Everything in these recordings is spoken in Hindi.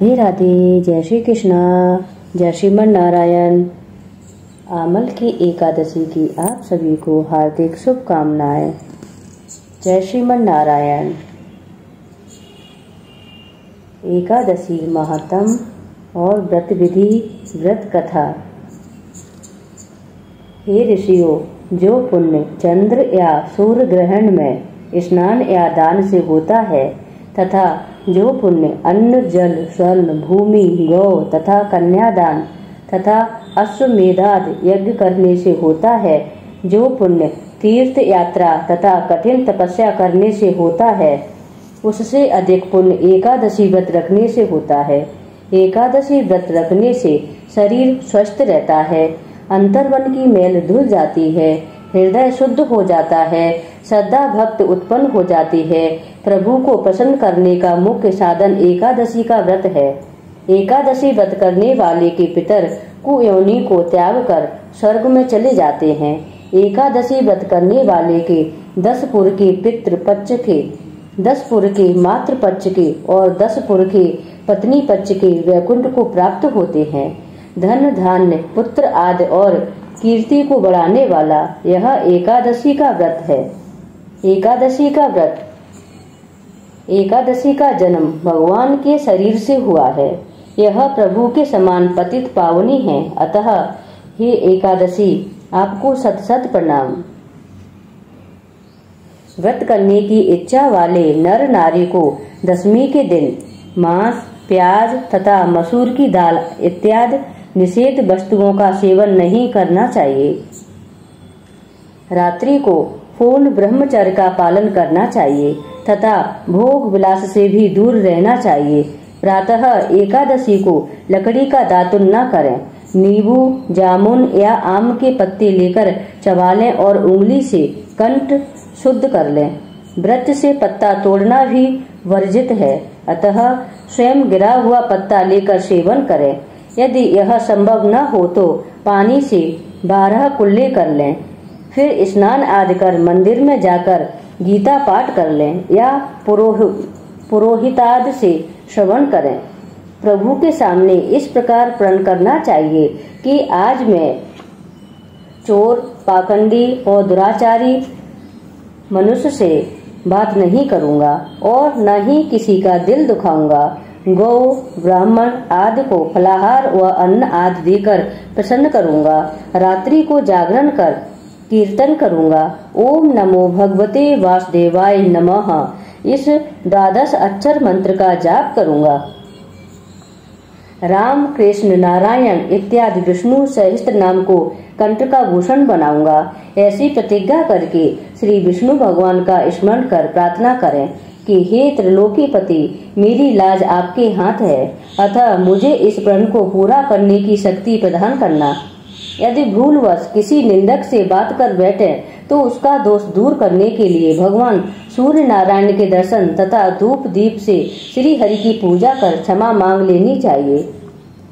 राधे राधे। जय श्री कृष्णा, जय श्रीमन नारायण। आमल की एकादशी की आप सभी को हार्दिक शुभकामनाएं। जय श्रीमन नारायण। एकादशी महात्म और व्रत विधि, व्रत कथा। हे ऋषियों, जो पुण्य चंद्र या सूर्य ग्रहण में स्नान या दान से होता है तथा जो पुण्य अन्न जल स्वर्ण भूमि गौ तथा कन्यादान तथा अश्वमेधाद यज्ञ करने से होता है, जो पुण्य तीर्थ यात्रा तथा कठिन तपस्या करने से होता है, उससे अधिक पुण्य एकादशी व्रत रखने से होता है। एकादशी व्रत रखने से शरीर स्वस्थ रहता है, अंतर्मन की मैल धुल जाती है, हृदय शुद्ध हो जाता है, श्रद्धा भक्त उत्पन्न हो जाती है। प्रभु को प्रसन्न करने का मुख्य साधन एकादशी का व्रत है। एकादशी व्रत करने वाले के पितर कुयोनि को त्याग कर स्वर्ग में चले जाते हैं। एकादशी व्रत करने वाले के 10 पुर के पितृ पक्ष के, 10 पुर के मातृ पक्ष के और 10 पुर के पत्नी पक्ष के वैकुंठ को प्राप्त होते हैं। धन धान्य पुत्र आदि और कीर्ति को बढ़ाने वाला यह एकादशी का व्रत है। एकादशी का व्रत। एकादशी का जन्म भगवान के शरीर से हुआ है। यह प्रभु के समान पतित पावनी है। अतः हे एकादशी, आपको सत सत प्रणाम। व्रत करने की इच्छा वाले नर नारी को दशमी के दिन मांस, प्याज तथा मसूर की दाल इत्यादि निषेध वस्तुओं का सेवन नहीं करना चाहिए। रात्रि को पूर्ण ब्रह्मचर्य का पालन करना चाहिए तथा भोग विलास से भी दूर रहना चाहिए। प्रातः एकादशी को लकड़ी का दातुन न करें। नींबू, जामुन या आम के पत्ते लेकर चबा लें और उंगली से कंठ शुद्ध कर लें। व्रत से पत्ता तोड़ना भी वर्जित है, अतः स्वयं गिरा हुआ पत्ता लेकर सेवन करें। यदि यह संभव न हो तो पानी से 12 कुल्ले कर लें, फिर स्नान आदि कर मंदिर में जाकर गीता पाठ कर लें या पुरोहितादि से श्रवण करें। प्रभु के सामने इस प्रकार प्रण करना चाहिए कि आज मैं चोर, पाखंडी और दुराचारी मनुष्य से बात नहीं करूंगा और न ही किसी का दिल दुखाऊंगा। गौ, ब्राह्मण आदि को फलाहार व अन्न आदि देकर प्रसन्न करूंगा। रात्रि को जागरण कर कीर्तन करूंगा। ओम नमो भगवते वासुदेवाय नमः, इस 12 अक्षर मंत्र का जाप करूंगा। राम, कृष्ण, नारायण इत्यादि विष्णु सहस्त्र नाम को कंठ का भूषण बनाऊंगा। ऐसी प्रतिज्ञा करके श्री विष्णु भगवान का स्मरण कर प्रार्थना करें कि हे त्रिलोकीपति, मेरी लाज आपके हाथ है, अतः मुझे इस प्रण को पूरा करने की शक्ति प्रदान करना। यदि भूलवश किसी निंदक से बात कर बैठे तो उसका दोष दूर करने के लिए भगवान सूर्य नारायण के दर्शन तथा धूप दीप से श्री हरि की पूजा कर क्षमा मांग लेनी चाहिए।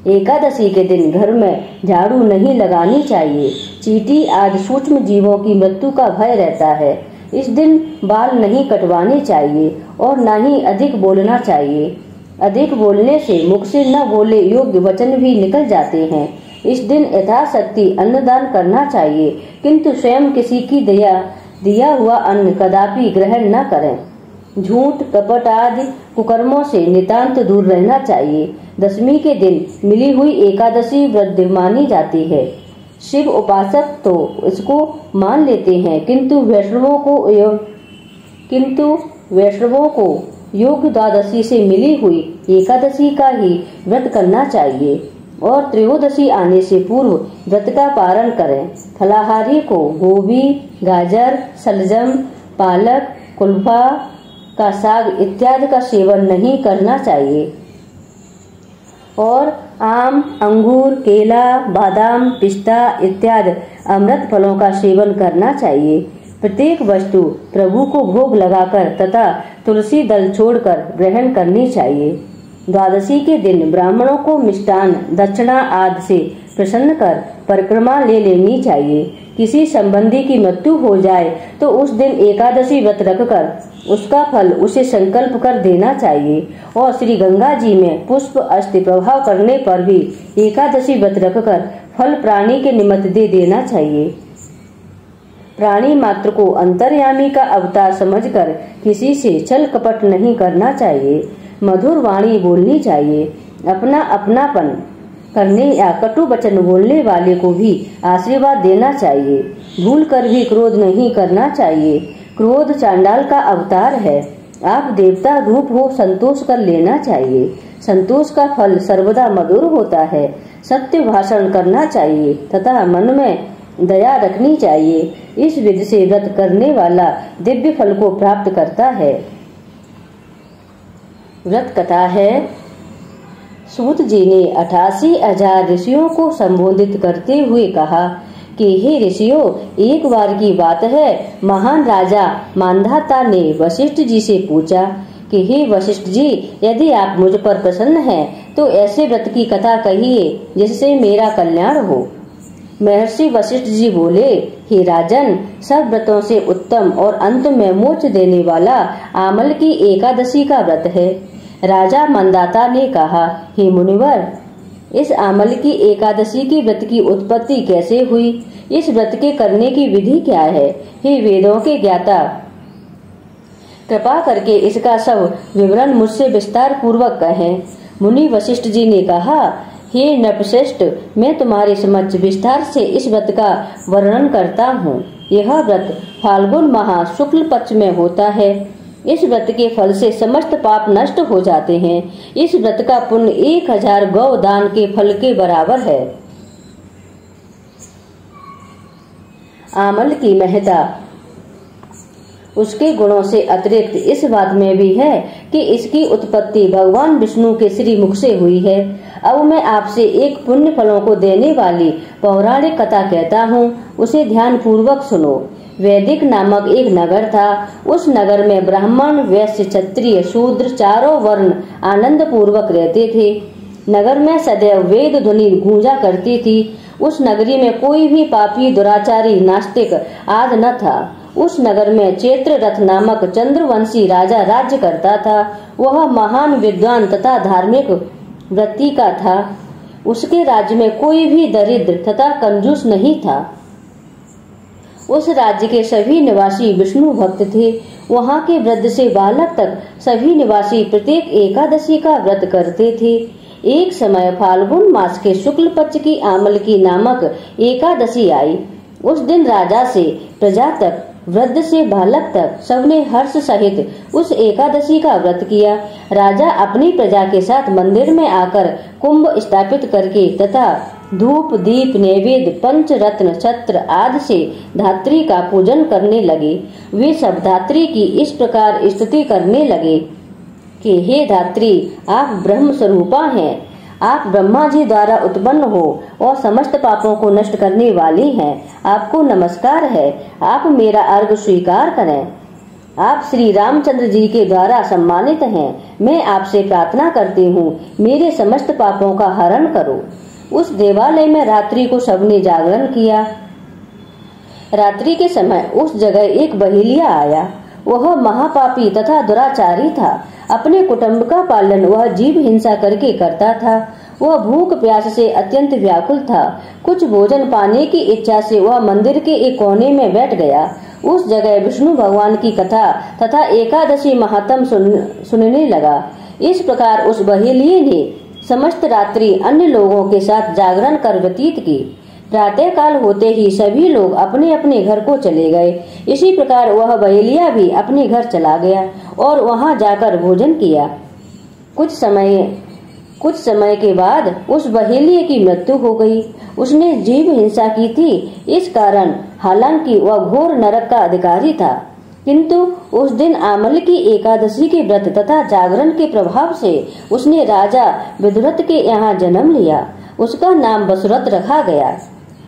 एकादशी के दिन घर में झाड़ू नहीं लगानी चाहिए। चींटी आदि सूक्ष्म जीवों की मृत्यु का भय रहता है। इस दिन बाल नहीं कटवाने चाहिए और न ही अधिक बोलना चाहिए। अधिक बोलने से मुख से न बोले योग्य वचन भी निकल जाते हैं। इस दिन यथाशक्ति अन्नदान करना चाहिए, किंतु स्वयं किसी की दिया हुआ अन्न कदापि ग्रहण न करें। झूठ, कपट आदि कुकर्मों से नितांत दूर रहना चाहिए। दशमी के दिन मिली हुई एकादशी व्रत मानी जाती है। शिव उपासक तो इसको मान लेते हैं, किंतु वैष्णवों को योग द्वादशी से मिली हुई एकादशी का ही व्रत करना चाहिए और त्रयोदशी आने से पूर्व व्रत का पारण करें। फलाहारी को गोभी, गाजर, सलजम, पालक, कुल्फा का साग इत्यादि का सेवन नहीं करना चाहिए और आम, अंगूर, केला, बादाम, पिस्ता इत्यादि अमृत फलों का सेवन करना चाहिए। प्रत्येक वस्तु प्रभु को भोग लगाकर तथा तुलसी दल छोड़कर ग्रहण करनी चाहिए। द्वादशी के दिन ब्राह्मणों को मिष्टान, दक्षिणा आदि से प्रसन्न कर परिक्रमा ले लेनी चाहिए। किसी संबंधी की मृत्यु हो जाए तो उस दिन एकादशी व्रत रखकर उसका फल उसे संकल्प कर देना चाहिए। और श्री गंगा जी में पुष्प अस्थि प्रभाव करने पर भी एकादशी व्रत रखकर फल प्राणी के निमित्त दे देना चाहिए। प्राणी मात्र को अंतर्यामी का अवतार समझकर किसी से छल कपट नहीं करना चाहिए। मधुर वाणी बोलनी चाहिए। अपना अपनापन करने या कटु वचन बोलने वाले को भी आशीर्वाद देना चाहिए। भूल कर भी क्रोध नहीं करना चाहिए। क्रोध चांडाल का अवतार है। आप देवता रूप हो, संतोष कर लेना चाहिए। संतोष का फल सर्वदा मधुर होता है। सत्य भाषण करना चाहिए तथा मन में दया रखनी चाहिए। इस विधि से व्रत करने वाला दिव्य फल को प्राप्त करता है। व्रत कथा है। सूत जी ने 88,000 ऋषियों को संबोधित करते हुए कहा कि हे ऋषियों, एक बार की बात है, महान राजा मांधाता ने वशिष्ठ जी से पूछा कि हे वशिष्ठ जी, यदि आप मुझ पर प्रसन्न हैं तो ऐसे व्रत की कथा कहिए जिससे मेरा कल्याण हो। महर्षि वशिष्ठ जी बोले, हे राजन, सब व्रतों से उत्तम और अंत में मोक्ष देने वाला आमल की एकादशी का व्रत है। राजा मंदाता ने कहा, हे मुनिवर, इस आमल की एकादशी की व्रत की उत्पत्ति कैसे हुई? इस व्रत के करने की विधि क्या है? हे वेदों के ज्ञाता, कृपा करके इसका सब विवरण मुझसे विस्तार पूर्वक कहें। मुनि वशिष्ठ जी ने कहा, हे नृपश्रेष्ठ, मैं तुम्हारे समक्ष विस्तार से इस व्रत का वर्णन करता हूँ। यह व्रत फाल्गुन माह शुक्ल पक्ष में होता है। इस व्रत के फल से समस्त पाप नष्ट हो जाते हैं। इस व्रत का पुण्य 1000 गौ दान के फल के बराबर है। आमल की महत्ता उसके गुणों से अतिरिक्त इस बात में भी है कि इसकी उत्पत्ति भगवान विष्णु के श्री मुख से हुई है। अब मैं आपसे एक पुण्य फलों को देने वाली पौराणिक कथा कहता हूँ, उसे ध्यान पूर्वक सुनो। वैदिक नामक एक नगर था। उस नगर में ब्राह्मण, वैश्य, क्षत्रिय, शूद्र चारों वर्ण आनंद पूर्वक रहते थे। नगर में सदैव वेद ध्वनि गूंजा करती थी। उस नगरी में कोई भी पापी, दुराचारी, नास्तिक आदि न था। उस नगर में चैत्ररथ नामक चंद्रवंशी राजा राज्य करता था। वह महान विद्वान तथा धार्मिक वृत्ति का था। उसके राज्य में कोई भी दरिद्र तथा कंजूस नहीं था। उस राज्य के सभी निवासी विष्णु भक्त थे। वहाँ के वृद्ध से बालक तक सभी निवासी प्रत्येक एकादशी का व्रत करते थे। एक समय फाल्गुन मास के शुक्ल पक्ष की आमल की नामक एकादशी आई। उस दिन राजा से प्रजा तक, वृद्ध से बालक तक सबने हर्ष सहित उस एकादशी का व्रत किया। राजा अपनी प्रजा के साथ मंदिर में आकर कुंभ स्थापित करके तथा धूप, दीप, नैवेद्य, पंचरत्न, छत्र आदि से धात्री का पूजन करने लगे। वे सब धात्री की इस प्रकार स्तुति करने लगे कि हे धात्री, आप ब्रह्म स्वरूपा हैं। आप ब्रह्मा जी द्वारा उत्पन्न हो और समस्त पापों को नष्ट करने वाली हैं। आपको नमस्कार है। आप मेरा अर्घ स्वीकार करें। आप श्री रामचंद्र जी के द्वारा सम्मानित हैं। मैं आपसे प्रार्थना करती हूँ, मेरे समस्त पापों का हरण करो। उस देवालय में रात्रि को सबने जागरण किया। रात्रि के समय उस जगह एक बहेलिया आया। वह महापापी तथा दुराचारी था। अपने कुटुंब का पालन वह जीव हिंसा करके करता था। वह भूख प्यास से अत्यंत व्याकुल था। कुछ भोजन पाने की इच्छा से वह मंदिर के एक कोने में बैठ गया। उस जगह विष्णु भगवान की कथा तथा एकादशी महात्म सुनने लगा। इस प्रकार उस बहेलिये ने समस्त रात्रि अन्य लोगों के साथ जागरण कर व्यतीत की। प्रातः काल होते ही सभी लोग अपने अपने घर को चले गए। इसी प्रकार वह बहेलिया भी अपने घर चला गया और वहां जाकर भोजन किया। कुछ समय के बाद उस बहेलिये की मृत्यु हो गई। उसने जीव हिंसा की थी। इस कारण हालांकि वह घोर नरक का अधिकारी था, किंतु उस दिन आमल की एकादशी के व्रत तथा जागरण के प्रभाव से उसने राजा विदुरथ के यहाँ जन्म लिया। उसका नाम वसुरथ रखा गया।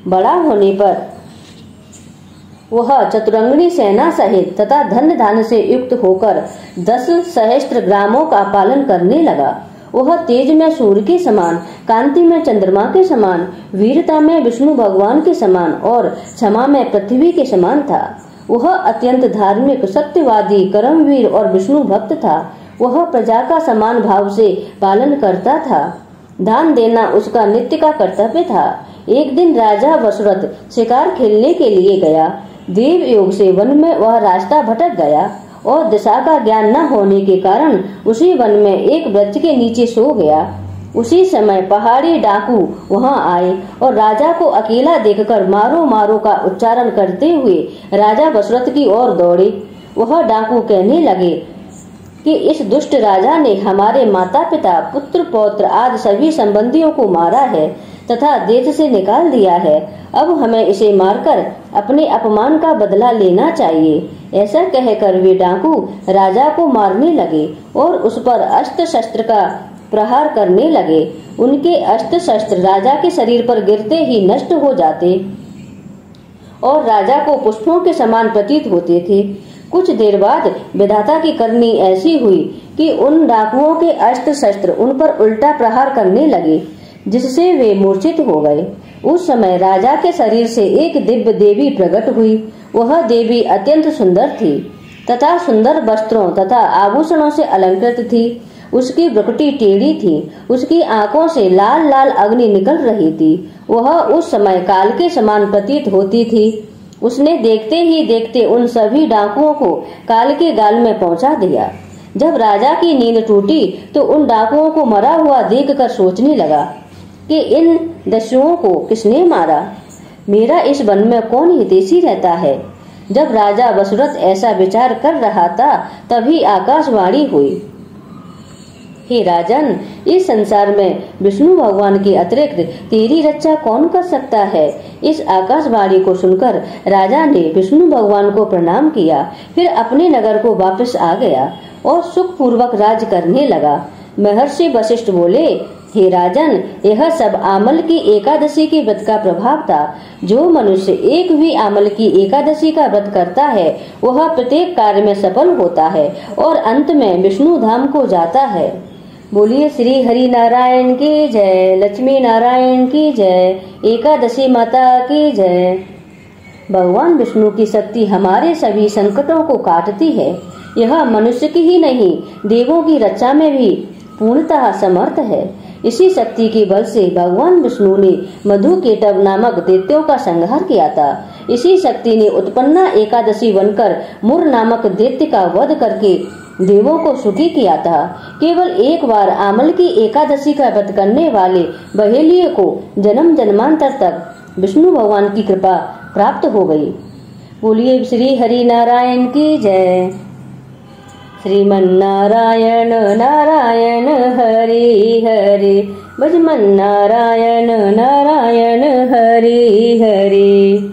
बड़ा होने पर वह चतुरंगिणी सेना सहित तथा धन धान्य से युक्त होकर 10 सहस्त्र ग्रामों का पालन करने लगा। वह तेज में सूर्य के समान, कांति में चंद्रमा के समान, वीरता में विष्णु भगवान के समान और क्षमा में पृथ्वी के समान था। वह अत्यंत धार्मिक, सत्यवादी, कर्मवीर और विष्णु भक्त था। वह प्रजा का समान भाव से पालन करता था। दान देना उसका नित्य का कर्तव्य था। एक दिन राजा वसुरथ शिकार खेलने के लिए गया। देव योग से वन में वह रास्ता भटक गया और दिशा का ज्ञान न होने के कारण उसी वन में एक वृक्ष के नीचे सो गया। उसी समय पहाड़ी डाकू वहां आए और राजा को अकेला देखकर मारो मारो का उच्चारण करते हुए राजा वसुरथ की ओर दौड़े। वह डाकू कहने लगे कि इस दुष्ट राजा ने हमारे माता पिता, पुत्र पौत्र आदि सभी संबंधियों को मारा है तथा देश से निकाल दिया है। अब हमें इसे मारकर अपने अपमान का बदला लेना चाहिए। ऐसा कहकर वे डाकू राजा को मारने लगे और उस पर अस्त्र शस्त्र का प्रहार करने लगे। उनके अस्त्र शस्त्र राजा के शरीर पर गिरते ही नष्ट हो जाते और राजा को पुष्पों के समान प्रतीत होते थे। कुछ देर बाद विधाता की करनी ऐसी हुई कि उन डाकुओं के अस्त्र शस्त्र उन पर उल्टा प्रहार करने लगे, जिससे वे मूर्छित हो गए। उस समय राजा के शरीर से एक दिव्य देवी प्रकट हुई। वह देवी अत्यंत सुंदर थी तथा सुंदर वस्त्रों तथा आभूषणों से अलंकृत थी। उसकी भ्रुकुटी टेढ़ी थी। उसकी आंखों से लाल लाल अग्नि निकल रही थी। वह उस समय काल के समान प्रतीत होती थी। उसने देखते ही देखते उन सभी डाकुओं को काल के गाल में पहुंचा दिया। जब राजा की नींद टूटी तो उन डाकुओं को मरा हुआ देखकर सोचने लगा कि इन दस्युओं को किसने मारा। मेरा इस वन में कौन हितैषी रहता है। जब राजा वसुरथ ऐसा विचार कर रहा था तभी आकाशवाणी हुई, हे राजन, इस संसार में विष्णु भगवान के अतिरिक्त तेरी रक्षा कौन कर सकता है। इस आकाशवाणी को सुनकर राजा ने विष्णु भगवान को प्रणाम किया, फिर अपने नगर को वापस आ गया और सुख पूर्वक राज करने लगा। महर्षि वशिष्ठ बोले, हे राजन, यह सब आमल की एकादशी के व्रत का प्रभाव था। जो मनुष्य एक भी आमल की एकादशी का व्रत करता है वह प्रत्येक कार्य में सफल होता है और अंत में विष्णु धाम को जाता है। बोलिए श्री हरि नारायण की जय, लक्ष्मी नारायण की जय, एकादशी माता की जय। भगवान विष्णु की शक्ति हमारे सभी संकटों को काटती है। यह मनुष्य की ही नहीं, देवों की रक्षा में भी पूर्णतः समर्थ है। इसी शक्ति के बल से भगवान विष्णु ने मधुकेटव नामक दैत्यों का संहार किया था। इसी शक्ति ने उत्पन्ना एकादशी बनकर मुर नामक दैत्य का वध करके देवों को सुखी किया था। केवल एक बार आमल की एकादशी का व्रत करने वाले बहेलिये को जन्म जन्मांतर तक विष्णु भगवान की कृपा प्राप्त हो गई। बोलिए श्री हरि नारायण की जय। श्रीमन नारायण नारायण हरि हरि, भजमन नारायण नारायण हरि हरि।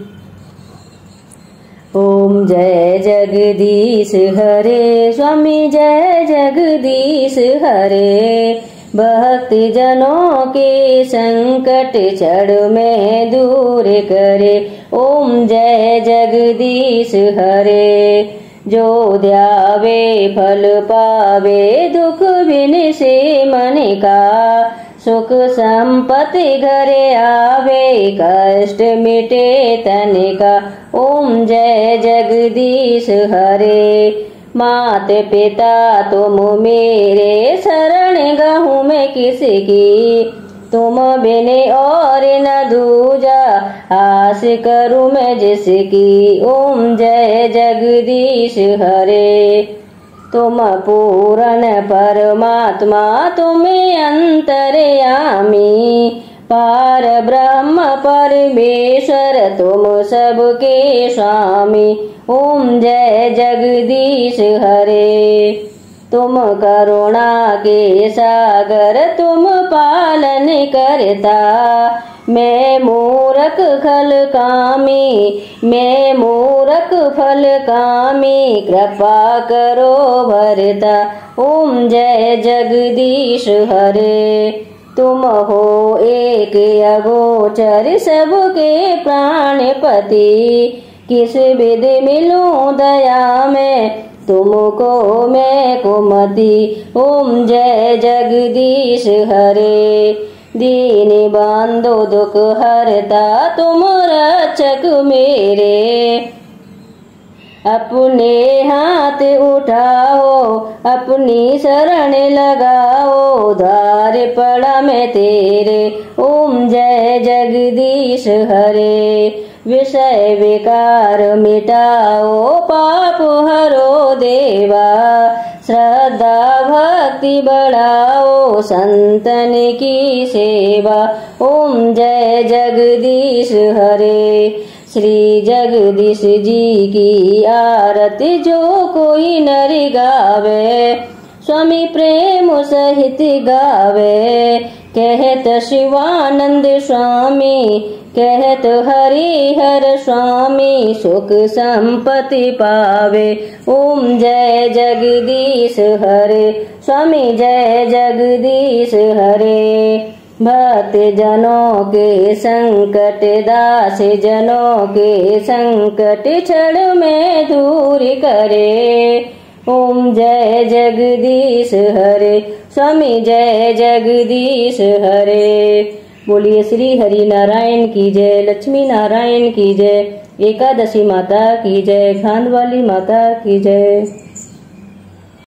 ओम जय जगदीश हरे, स्वामी जय जगदीश हरे। भक्त जनों के संकट चढ़ में दूर करे। ओम जय जगदीश हरे। जो ध्यावे फल पावे, दुख बिन से मन का। सुख संपत्ति घरे आवे, कष्ट मिटे तन का। ओम जय जगदीश हरे। मात पिता तुम मेरे, शरण गहूँ मैं किसकी। तुम बिने और न दूजा, आस करूँ मैं जिसकी। ओम जय जगदीश हरे। तुम पूर्ण परमात्मा, तुम्हें अंतर्यामी। पार ब्रह्म परमेश्वर, तुम सबके स्वामी। ओम जय जगदीश हरे। तुम करुणा के सागर, तुम पालन करता। मैं मूरख खल कामी, मैं मूरख फल कामी। कृपा करो भरता। ओम जय जगदीश हरे। तुम हो एक अगोचर, सबके प्राणपति। किस विध मिलूं दया में, तुमको मैं कुमति। ओम जय जगदीश हरे। दीन बंधु दुख हरता, तुम रक्षक मेरे। अपने हाथ उठाओ, अपनी शरण लगाओ, द्वार पड़ा मैं तेरे, ओम जय जगदीश हरे। विषय विकार मिटाओ, पाप हरो देवा, श्रद्धा भक्ति बढ़ाओ, संतन की सेवा, ओम जय जगदीश हरे। श्री जगदीश जी की आरती जो कोई नर गावे, स्वामी प्रेम सहित गावे, कहत शिवानंद स्वामी, कहत हरिहर स्वामी, सुख संपत्ति पावे, ओम जय जगदीश हरे, स्वामी जय जगदीश हरे। भक्त जनों के संकट, दास जनों के संकट, क्षण में दूर करे, ओम जय जगदीश हरे, स्वामी जय जगदीश हरे। बोलिए श्री हरि नारायण की जय, लक्ष्मी नारायण की जय, एकादशी माता की जय, खांड वाली माता की जय।